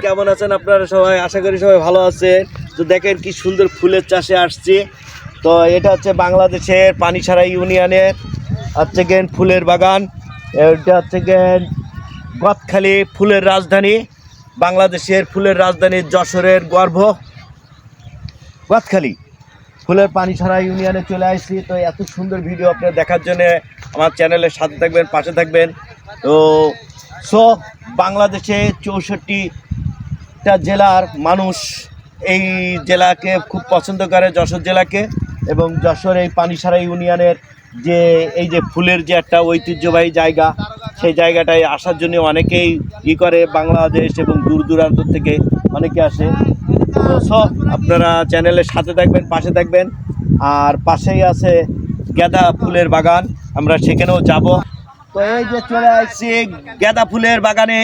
কেমন আছেন আপনারা সবাই? আশা করি সবাই ভালো আছেন। তো দেখেন কি সুন্দর ফুলের চাষে আসছে। তো এটা হচ্ছে বাংলাদেশের পানিছড়া ইউনিয়নের হচ্ছে গেন ফুলের বাগান। এটা হচ্ছে গেন গদখালি ফুলের রাজধানী, বাংলাদেশের ফুলের রাজধানী, যশোরের গর্ভ গদখালি ফুলের পানিছড়া ইউনিয়নে চলে আসছি। তো এত সুন্দর ভিডিও আপনারা দেখার জন্য আমার চ্যানেলের সাথে থাকবেন, পাশে থাকবেন। তো বাংলাদেশে 64টা জেলার মানুষ এই জেলাকে খুব পছন্দ করে, যশোর জেলাকে। এবং যশোর এই পানিছড়া ইউনিয়নের যে এই যে ফুলের যে একটা ঐতিহ্যবাহী জায়গা, সেই জায়গাটায় আসার জন্য অনেকেই করে, বাংলাদেশ এবং দূর দূরান্ত থেকে অনেকে আসে। তো আপনারা চ্যানেলের সাথে থাকবেন, পাশে থাকবেন। আর পাশেই আছে গাঁদা ফুলের বাগান, আমরা সেখানেও যাব। তো এই যে চলে আসছি গাঁদা ফুলের বাগানে।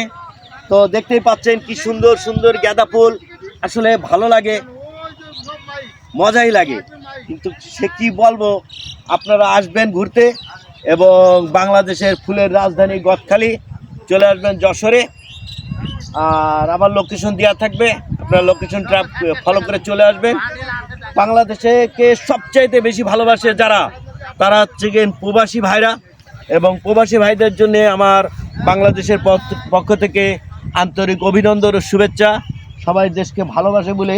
তো দেখতেই পাচ্ছেন কি সুন্দর সুন্দর গাঁদা ফুল, আসলে ভালো লাগে, মজাই লাগে। কিন্তু সে কি বলবো, আপনারা আসবেন ঘুরতে এবং বাংলাদেশের ফুলের রাজধানী গদখালি চলে আসবেন যশোরে। আর আমার লোকেশন দেওয়া থাকবে, আপনারা লোকেশনটা ফলো করে চলে আসবেন। বাংলাদেশকে সবচাইতে বেশি ভালোবাসে যারা, তারা হচ্ছে গিয়ে প্রবাসী ভাইরা। এবং প্রবাসী ভাইদের জন্য আমার বাংলাদেশের পক্ষ থেকে আন্তরিক অভিনন্দন ও শুভেচ্ছা। সবাই দেশকে ভালোবাসে বলে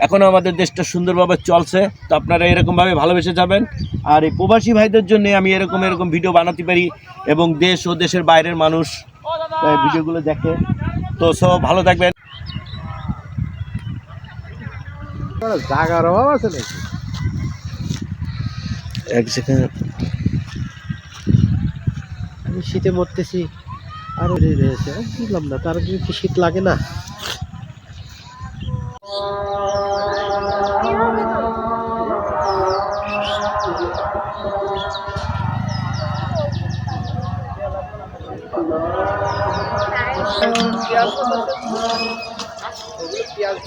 এখনও আমাদের দেশটা সুন্দরভাবে চলছে। তো আপনারা এরকমভাবে ভালোবেসে যাবেন। আর এই প্রবাসী ভাইদের জন্য আমি এরকম ভিডিও বানাতে পারি এবং দেশ ও দেশের বাইরের মানুষ ভিডিওগুলো দেখে। তো সব ভালো থাকবেন। জায়গার অভাব আছে নাকি? এক সেকেন্ড, আমি শীতে মরতেছি, আরো রয়েছে বুঝলাম না, তার কি শীত লাগে না? পেঁয়াজ